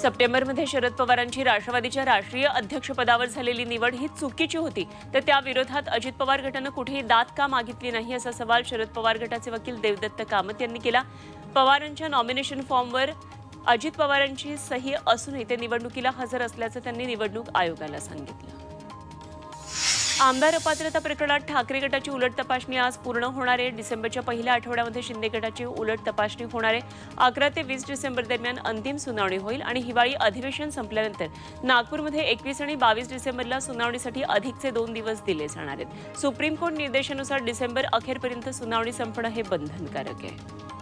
सप्टेंबरमध्ये शरद पवारांची राष्ट्रवादीच्या राष्ट्रीय अध्यक्षपदावर झालेली निवड ही चुकीची होती, तर त्या विरोधात अजित पवार गटानं कुठेही दाद का मागितली नाही असा सवाल शरद पवार गटाचे वकील देवदत्त कामत यांनी केला। पवारांच्या नॉमिनेशन फॉर्मवर अजित पवारांची सही असूनही ते निवडणुकीला हजर असल्याचं त्यांनी निवडणूक आयोगाला सांगितलं। आमदार अपात्रता प्रकरणात ठाकरे गटाची उलट तपासणी आज पूर्ण होणार आहे। डिसेंबरच्या पहिल्या आठवड्यामध्ये शिंदे गटाची उलट तपासणी होणार आहे। 11 ते 20 डिसेंबर दरम्यान अंतिम सुनावणी होईल आणि हिवाळी अधिवेशन संपल्यानंतर नागपूरमध्ये 21 आणि 22 डिसेंबरला सुनावणीसाठी अधिकचे 2 दिवस दिले जाणार आहेत। सुप्रीम कोर्ट निर्देशानुसार डिसेंबर अखेरपर्यंत सुनावणी संपणं हे बंधनकारक आहे।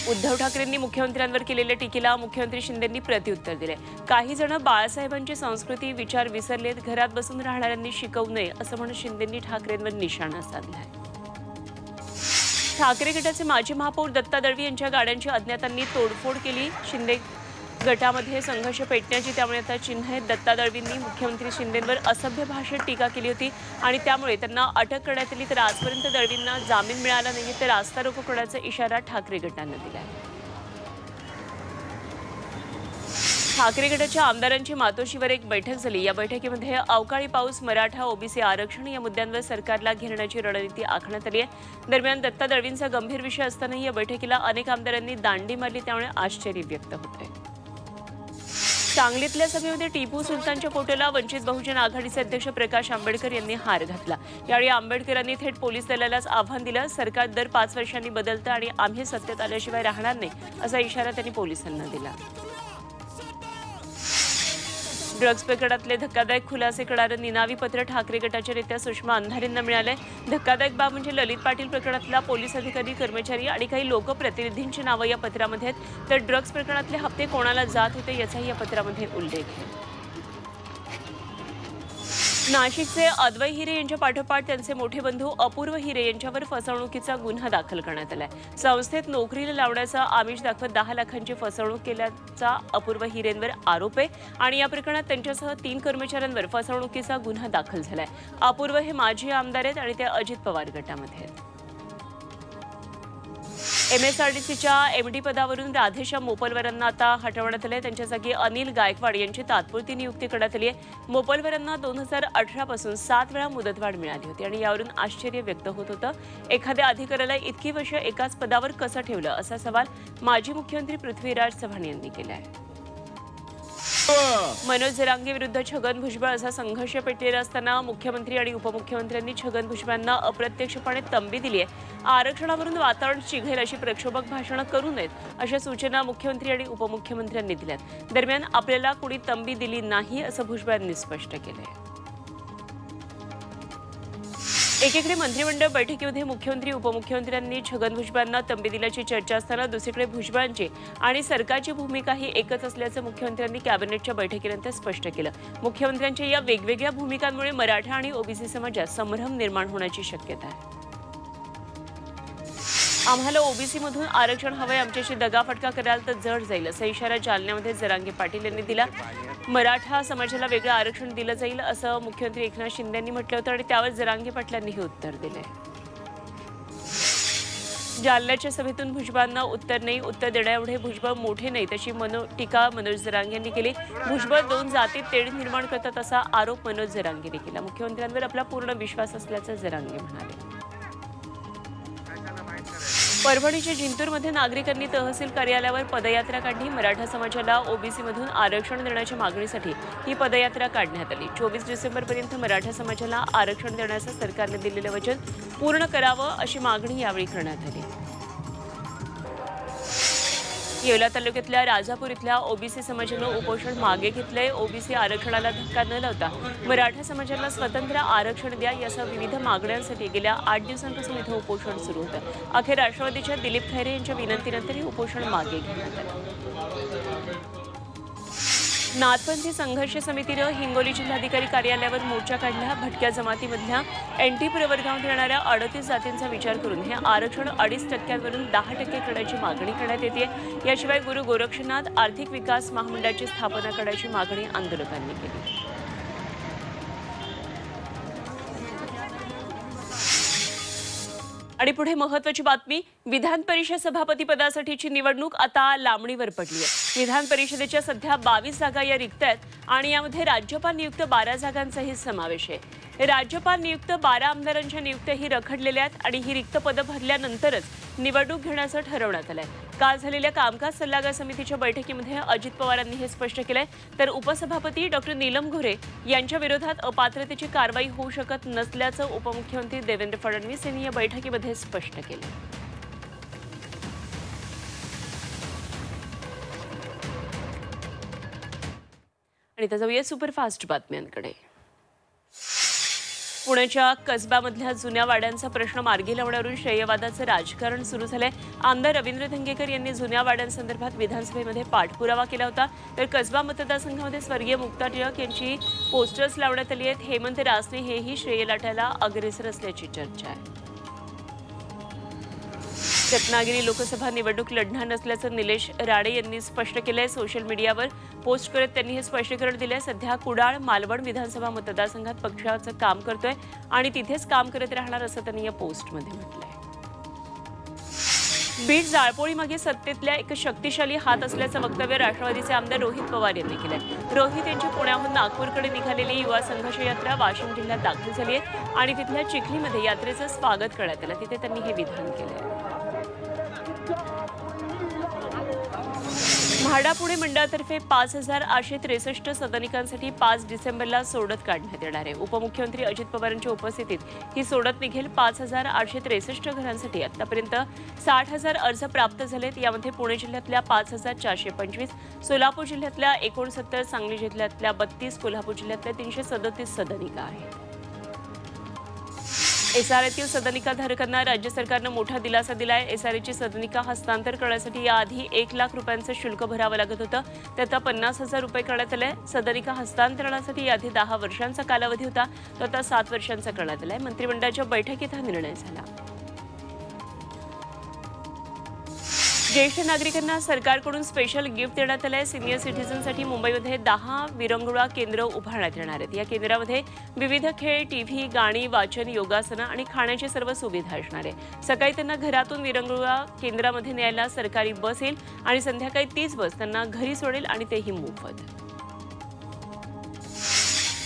उद्धव ठाकरेंनी मुख्यमंत्र्यांवर केलेल्या टीकेला मुख्यमंत्री शिंदेंनी प्रत्युत्तर दिले। काही जण बाळासाहेबांची संस्कृती विचार विसरलेत, घरात बसून राहणाऱ्यांनी शिकवू नये असं म्हणून शिंदेंनी ठाकरेंवर निशाणा साधलाय। ठाकरे गटाचे माजी महापौर दत्ता दळवी यांच्या गाड्यांची अज्ञातांनी तोडफोड केली। शिंदे गटामध्ये संघर्ष पेटण्याची त्यामुळे आता चिन्ह आहेत। दत्ता दळवींनी मुख्यमंत्री शिंदेंवर असभ्य भाषेत टीका केली होती आणि त्यामुळे त्यांना अटक करण्यात आली, तर आजपर्यंत दळवींना जामीन मिळाला नाही, तर रास्ता रोको करण्याचा इशारा ठाकरे गटानं दिलाय। ठाकरे गटाच्या आमदारांची मातोश्रीवर एक बैठक झाली। या बैठकीमध्ये अवकाळी पाऊस, मराठा, ओबीसी आरक्षण या मुद्द्यांवर सरकारला घेरण्याची रणनीती आखण्यात आली आहे। दरम्यान दत्ता दळवींचा गंभीर विषय असतानाही या बैठकीला अनेक आमदारांनी दांडी मारली, त्यामुळे आश्चर्य व्यक्त होते। सांगलीतल्या सभेमध्ये टिपू सुलतानच्या फोटोला वंचित बहुजन आघाडीचे अध्यक्ष प्रकाश आंबेडकर यांनी हार घातला। यावेळी आंबेडकरांनी थेट पोलीस दलालाच आव्हान दिलं, सरकार दर 5 वर्षांनी बदलतं आणि आम्ही सत्तेत आल्याशिवाय राहणार नाही असा इशारा त्यांनी पोलिसांना दिला। ड्रग्ज प्रकरणातले धक्कादायक खुलासे करणारं निनावी पत्र ठाकरे गटाच्या नेत्या सुषमा अंधारेंना मिळालंय। धक्कादायक बाब म्हणजे ललित पाटील प्रकरणातला पोलीस अधिकारी, कर्मचारी आणि काही लोकप्रतिनिधींची नावं या पत्रामध्ये आहेत, तर ड्रग्ज प्रकरणातले हप्ते कोणाला जात होते याचाही या पत्रामध्ये उल्लेख आहे। नाशिकचे अद्वै हिरे यांच्या पाठोपाठ त्यांचे मोठे बंधू अपूर्व हिरे यांच्यावर फसवणुकीचा गुन्हा दाखल करण्यात आलाय। संस्थेत नोकरीला लावण्याचा आमिष दाखवत 10 लाखांची फसवणूक केल्याचा अपूर्व हिरेंवर आरोप आहे आणि या प्रकरणात त्यांच्यासह 3 कर्मचाऱ्यांवर फसवणुकीचा गुन्हा दाखल झालाय। अपूर्व हे माजी आमदार आहेत आणि ते अजित पवार गटामध्ये आहेत। एमएसआरडीसीच्या एमडी पदावरून राधेश्याम मोपलवरांना आता हटवण्यात आले। त्यांच्या जागी अनिल गायकवाड यांची तात्पुरती नियुक्ती करण्यात आली आहे। मोपलवरांना 2018 पासून 7 वेळा मुदतवाढ मिळाली होती आणि यावरून आश्चर्य व्यक्त होत होतं। एखाद्या अधिकाऱ्याला इतकी वर्ष एकाच पदावर कसं ठेवलं असा सवाल माजी मुख्यमंत्री पृथ्वीराज चव्हाण यांनी केला आहे। मनोज जरांगे विरुद्ध छगन भुजबळ असा संघर्ष पेटलेला असताना मुख्यमंत्री आणि उपमुख्यमंत्र्यांनी छगन भुजबळांना अप्रत्यक्षपणे तंबी दिली आहे। आरक्षणावरून वातावरण चिघेल अशी प्रक्षोभक भाषणं करू नयेत अशा सूचना मुख्यमंत्री आणि उपमुख्यमंत्र्यांनी दिल्यात। दरम्यान आपल्याला कुणी तंबी दिली नाही असं भुजबळांनी स्पष्ट केलंय। एकीकडे मंत्रिमंडळ बैठकीमध्ये मुख्यमंत्री उपमुख्यमंत्र्यांनी छगन भुजबळांना तंबी दिल्याची चर्चा असताना दुसरीकडे भुजबळांची आणि सरकारची भूमिका ही एकच असल्याचं मुख्यमंत्र्यांनी कॅबिनेटच्या बैठकीनंतर स्पष्ट केलं। मुख्यमंत्र्यांच्या या वेगवेगळ्या भूमिकांमुळे मराठा आणि ओबीसी समाजात संभ्रम निर्माण होण्याची शक्यता आहे। आम्हाला ओबीसीमधून आरक्षण हवंय, आमच्याशी दगाफटका कराल तर जड जाईल असा इशारा जालन्यामध्ये जरांगे पाटील यांनी दिला। मराठा समाजाला वेगळं आरक्षण दिलं जाईल असं मुख्यमंत्री एकनाथ शिंदे यांनी म्हटलं होतं आणि त्यावर जरांगे पाटलांनी हे उत्तर दिले। जालन्याच्या सभेतून भुजबळांना उत्तर नाही, उत्तर देण्याएवढे भुजबळ मोठे नाहीत अशी टीका मनोज जरांगे यांनी केली। भुजबळ 2 जातीत तेढ निर्माण करतात असा आरोप मनोज जरांगेंनी केला। मुख्यमंत्र्यांवर आपला पूर्ण विश्वास असल्याचं जरांगे म्हणाले। परभणीच्या जिंतूरमध्ये नागरिकांनी तहसील कार्यालयावर पदयात्रा काढली। मराठा समाजाला ओबीसीमधून आरक्षण देण्याच्या मागणीसाठी ही पदयात्रा काढण्यात आली। 24 डिसेंबरपर्यंत मराठा समाजाला आरक्षण देण्याचं सरकारने दिलेलं वचन पूर्ण करावं अशी मागणी यावेळी करण्यात आली। येवला तालुक्यातल्या राजापूर इथल्या ओबीसी समाजानं उपोषण मागे घेतलंय। ओबीसी आरक्षणाला धक्का न लावता मराठा समाजाला स्वतंत्र आरक्षण द्या यासह विविध मागण्यांसाठी गेल्या 8 दिवसांपासून इथं उपोषण सुरू होतं। अखेर राष्ट्रवादीच्या दिलीप खैरे यांच्या विनंतीनंतर हे उपोषण मागे घेण्यात आलं। नाथपंथी संघर्ष समितीनं हिंगोली जिल्हाधिकारी कार्यालयावर मोर्चा काढला। भटक्या जमातीमधल्या एनटी प्रवर्गामध्ये येणाऱ्या 38 जातींचा विचार करून हे आरक्षण 2.5% 10% करण्याची मागणी करण्यात येते। याशिवाय गुरु गोरक्षनाथ आर्थिक विकास महामंडळाची स्थापना करण्याची मागणी आंदोलकांनी केली। आणि पुढे महत्त्वाची बातमी, विधान परिषद सभापती पदासाठीची निवडणूक आता लांबणीवर पडली आहे। विधान परिषदेच्या सध्या 22 जागा या रिक्त आहेत आणि यामध्ये राज्यपाल नियुक्त 12 जागांचाही समावेश आहे। राज्यपाल नियुक्त 12 आमदारांच्या नियुक्त्याही रखडलेल्या आहेत आणि ही रिक्त पदं भरल्यानंतरच निवडणूक घेण्याचं ठरवण्यात आलंय। काल झालेल्या कामकाज सल्लागार समितीच्या बैठकीमध्ये अजित पवारांनी हे स्पष्ट केलंय, तर उपसभापती डॉक्टर नीलम गोऱ्हे यांच्या विरोधात अपात्रतेची कारवाई होऊ शकत नसल्याचं उपमुख्यमंत्री देवेंद्र फडणवीस यांनी या बैठकीमध्ये स्पष्ट केलं। आणि आता जाऊया सुपरफास्ट बातम्यांकडे। पुण्याच्या कसबामधल्या जुन्या वाड्यांचा प्रश्न मार्गी लावण्यावरून श्रेयवादाचं राजकारण सुरू झालंय। आमदार रवींद्र धंगेकर यांनी जुन्या वाड्यांसंदर्भात विधानसभेमध्ये पाठपुरावा केला होता, तर कसबा मतदारसंघामध्ये स्वर्गीय मुक्ता टिळक यांची पोस्टर्स लावण्यात आली आहेत। हेमंत रासने हेही श्रेय लाटायला अग्रेसर असल्याची चर्चा आहे। रत्नागिरी लोकसभा निवडणूक लढणार नसल्याचं निलेश राणे यांनी स्पष्ट केलंय। सोशल मीडियावर पोस्ट करत त्यांनी हे स्पष्टीकरण दिलंय। सध्या कुडाळ मालवण विधानसभा मतदारसंघात पक्षाचं काम करतोय आणि तिथेच काम करत राहणार असं त्यांनी या पोस्टमध्ये म्हटलंय। बीड जाळपोळीमागे सत्तेतल्या एक शक्तिशाली हात असल्याचं वक्तव्य राष्ट्रवादीचे आमदार रोहित पवार यांनी केलंय। रोहित यांची पुण्याहून नागपूरकडे निघालेली युवा संघर्ष यात्रा वाशिम जिल्ह्यात दाखल झाली आहे आणि तिथल्या चिखलीमध्ये यात्रेचं स्वागत करण्यात आलं। तिथे त्यांनी हे विधान केलंय। म्हाडा पुणे मंडळातर्फे 5863 सदनिकांसाठी 5 डिसेंबरला सोडत काढण्यात येणार आहे। उपमुख्यमंत्री अजित पवारांच्या उपस्थितीत ही सोडत निघेल। 5863 घरांसाठी आतापर्यंत 60,000 अर्ज प्राप्त झालेत। यामध्ये पुणे जिल्ह्यातल्या 5425, सोलापूर जिल्ह्यातल्या 69, सांगली जिल्ह्यातल्या 32, कोल्हापूर जिल्ह्यातल्या 337 सदनिका आहेत। एसआरएतील सदनिकाधारकांना राज्य सरकारनं मोठा दिलासा दिलाय। एसआरएची सदनिका हस्तांतर करण्यासाठी याआधी 1 लाख रुपयांचं शुल्क भरावं लागत होतं, ते आता 50,000 रुपये करण्यात आलंय। सदनिका हस्तांतरणासाठी याआधी 10 वर्षांचा कालावधी होता, तो आता 7 वर्षांचा करण्यात आलाय। मंत्रिमंडळाच्या बैठकीत हा निर्णय झाला। ज्येष्ठ नागरिकांना सरकारकडून स्पेशल गिफ्ट देण्यात आलंय। सिनियर सिटीझनसाठी मुंबईमध्ये 10 विरंगुळा केंद्र उभारण्यात येणार आहेत। या केंद्रामध्ये विविध खेळ, टीव्ही, गाणी, वाचन, योगासनं आणि खाण्याची सर्व सुविधा असणार आहे। सकाळी त्यांना घरातून विरंगुळा केंद्रामध्ये न्यायला सरकारी बस येईल आणि संध्याकाळी 30 बस त्यांना घरी सोडेल आणि तेही मोफत।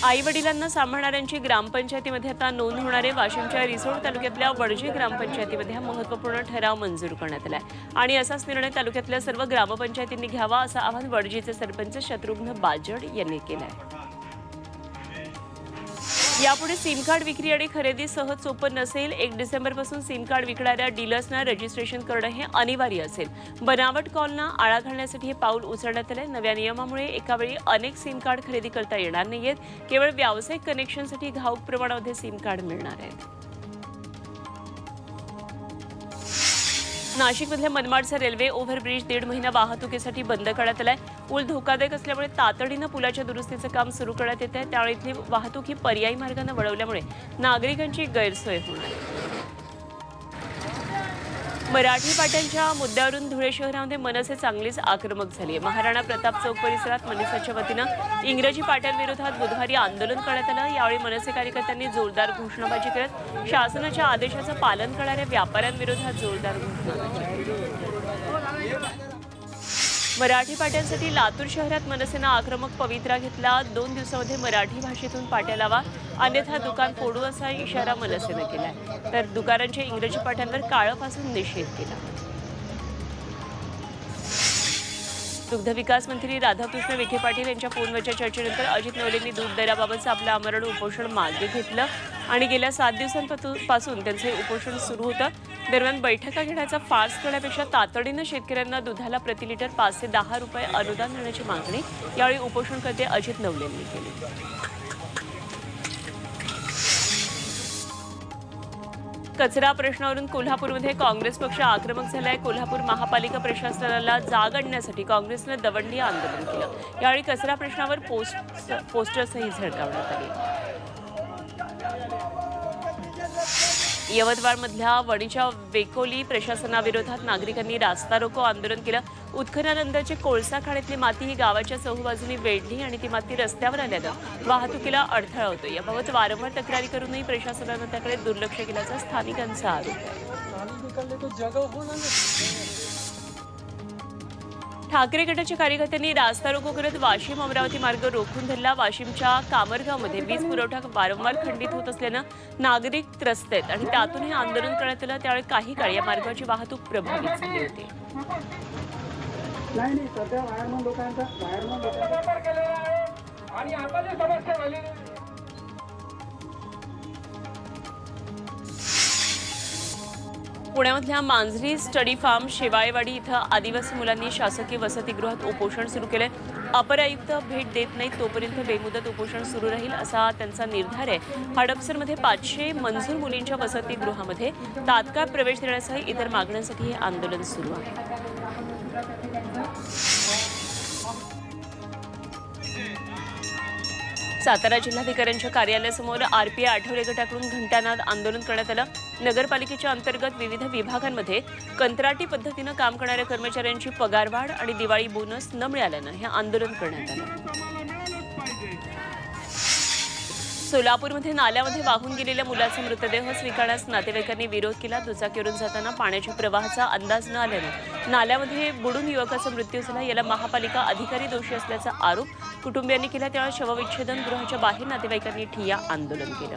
आई वडिलांना सांभाळणाऱ्यांची ग्रामपंचायतीमध्ये आता नोंद होणार आहे। वाशिमच्या रिसोड तालुक्यातल्या वडजे ग्रामपंचायतीमध्ये हा महत्त्वपूर्ण ठराव मंजूर करण्यात आलाय आणि असाच निर्णय तालुक्यातल्या सर्व ग्रामपंचायतींनी घ्यावा असं आवाहन वडजेचे सरपंच शत्रुघ्न बाजड यांनी केलंय। यापुढे सिम कार्ड विक्री आणि खरेदी सहज सोपं नसेल। 1 डिसेंबरपासून सिम कार्ड विकणाऱ्या डीलर्सना रजिस्ट्रेशन करणं हे अनिवार्य असेल। बनावट कॉलना आळा घालण्यासाठी हे पाऊल उचलण्यात आलंय। नव्या नियमामुळे एकावेळी अनेक सिम कार्ड खरेदी करता येणार नाहीयेत। केवळ व्यावसायिक कनेक्शनसाठी घाऊक प्रमाणामध्ये सिम कार्ड मिळणार आहेत। नाशिकमधल्या मनमाडचा रेल्वे ओव्हरब्रिज 1.5 महिना वाहतुकीसाठी बंद करण्यात आलाय। पूल धोकादायक असल्यामुळे तातडीनं पुलाच्या दुरुस्तीचं काम सुरू करण्यात येत आहे। त्यामुळे इथली वाहतूक ही पर्यायी मार्गाने वळवल्यामुळे नागरिकांची गैरसोय होणार आहे। मराठी पाट्यांच्या मुद्द्यावरून धुळे शहरामध्ये मनसे चांगलीच आक्रमक झाली आहे। महाराणा प्रताप चौक परिसरात मनसेच्या वतीनं इंग्रजी पाट्यांविरोधात बुधवारी आंदोलन करण्यात आलं। यावेळी मनसे कार्यकर्त्यांनी जोरदार घोषणाबाजी करत शासनाच्या आदेशाचं पालन करणाऱ्या व्यापाऱ्यांविरोधात जोरदार घोषणाबाजी केली। मराठी पाट्यांसाठी लातूर शहरात मनसेनं आक्रमक पवित्रा घेतला। 2 दिवसांमध्ये मराठी भाषेतून पाट्या लावा, अन्यथा दुकान फोडू असा इशारा मनसेनं केलाय। तर दुकानांच्या इंग्रजी पाट्यांवर काळापासून निषेध केला। दुग्ध विकास मंत्री राधाकृष्ण विखे पाटील यांच्या फोनवरच्या चर्चेनंतर अजित नवलेंनी दूध दराबाबतचं आपलं आमरण उपोषण मागे घेतलं आणि गेल्या 7 दिवसांपासून त्यांचे उपोषण सुरू होतं। दरम्यान बैठका घेण्याचा फार्स करण्यापेक्षा तातडीनं शेतकऱ्यांना दुधाला प्रति लिटर 5 ते 10 रुपये अनुदान देण्याची मागणी यावेळी उपोषणकर्ते अजित नवलेंनी केली। कचरा प्रश्नावरून कोल्हापूरमध्ये काँग्रेस पक्ष आक्रमक झालाय। कोल्हापूर महापालिका प्रशासनाला जाग आणण्यासाठी काँग्रेसनं दवंडी आंदोलन केलं। यावेळी कचरा प्रश्नावर पोस्टर्सही झळकावण्यात आली। यवतमाळमधल्या वणीच्या वेकोली प्रशासनाविरोधात नागरिकांनी रास्ता रोको आंदोलन केलं. उत्खननानंतरची कोळसा खाणीतली माती ही गावाच्या चहूबाजूनी वेढली आणि ती माती रस्त्यावर आल्यानं वाहतुकीला अडथळा होतो. याबाबत वारंवार तक्रारी करूनही प्रशासनानं त्याकडे दुर्लक्ष केल्याचा स्थानिकांचा आरोप आहे. ठाकरे गटाच्या कार्यकर्त्यांनी रास्ता रोको करत वाशिम अमरावती मार्ग रोखून धरला. वाशिमच्या कामरगावमध्ये वीज पुरवठा वारंवार खंडित होत असल्यानं नागरिक त्रस्त आहेत आणि त्यातून हे आंदोलन करण्यात आलं. त्यावेळी काही काळ या मार्गाची वाहतूक प्रभावित झाली होती. पुण्यामधल्या मांजरी स्टडी फार्म शेवाळेवाडी इथं आदिवासी मुलांनी शासकीय वसतिगृहात उपोषण सुरू केलंय. अपर आयुक्त भेट देत नाहीत तोपर्यंत बेमुदत उपोषण सुरू राहील असा त्यांचा निर्धार आहे. हडपसरमध्ये 500 मंजूर मुलींच्या वसतिगृहामध्ये तात्काळ प्रवेश देण्यासह इतर मागण्यांसाठी हे आंदोलन सुरू आहे. सातारा जिल्हाधिकाऱ्यांच्या कार्यालयासमोर आरपीआय आठवले गटाकडून घंटानाद आंदोलन करण्यात आलं. नगरपालिकेच्या अंतर्गत विविध विभागांमध्ये कंत्राटी पद्धतीनं काम करणाऱ्या कर्मचाऱ्यांची पगारवाढ आणि दिवाळी बोनस न मिळाल्यानं हे आंदोलन करण्यात आलं. सोलापूरमध्ये नाल्यामध्ये वाहून गेलेल्या मुलाचा मृतदेह स्वीकारण्यास नातेवाईकांनी विरोध केला. दुचाकीवरून जाताना पाण्याच्या प्रवाहाचा अंदाज न आल्यानं नाल्यामध्ये बुडून युवकाचा मृत्यू झाला. याला महापालिका अधिकारी दोषी असल्याचा आरोप कुटुंबियांनी केला. त्यावेळी शवविच्छेदन गृहाच्या बाहेर नातेवाईकांनी ठिय्या आंदोलन केलं.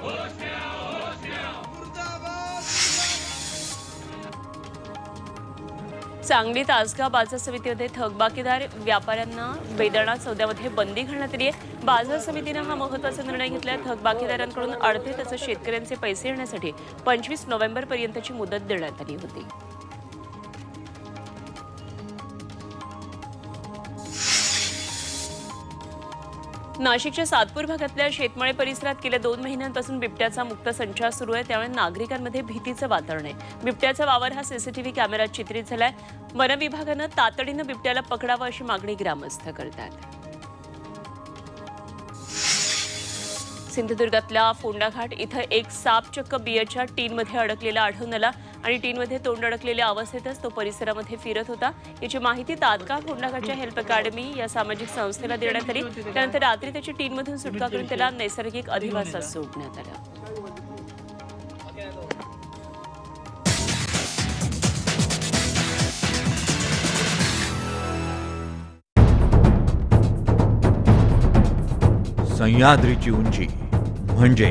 सांगली तासगाव बाजार समितीमध्ये थकबाकीदार व्यापाऱ्यांना बेदाणा सौद्यामध्ये बंदी घालण्यात आली आहे. बाजार समितीनं हा महत्त्वाचा निर्णय घेतला. थकबाकीदारांकडून अडते तसंच शेतकऱ्यांचे पैसे येण्यासाठी 25 नोव्हेंबरपर्यंतची मुदत देण्यात आली होती. नाशिकच्या सातपूर भागातल्या शेतमळे परिसरात गेल्या 2 महिन्यांपासून बिबट्याचा मुक्त संचार सुरू आहे. त्यामुळे नागरिकांमध्ये भीतीचं वातावरण आहे. बिबट्याचा वावर हा सीसीटीव्ही कॅमेऱ्यात चित्रित झालाय. वन विभागानं तातडीनं बिबट्याला पकडावं अशी मागणी ग्रामस्थ करतात. सिंधुदुर्गातल्या फोंडाघाट इथं एक साप चक्क बियरच्या टीनमध्ये अडकलेला आढळून आला आणि टीनमध्ये तोंड अडकलेल्या अवस्थेतच तो परिसरामध्ये फिरत होता. याची माहिती तात्काळ फोंडाघाटच्या हेल्प अकॅडमी या सामाजिक संस्थेला देण्यात आली. त्यानंतर रात्री त्याची टीनमधून सुटका करून त्याला नैसर्गिक अधिवासात सोडण्यात आलं. सह्याद्रीची उंची म्हणजे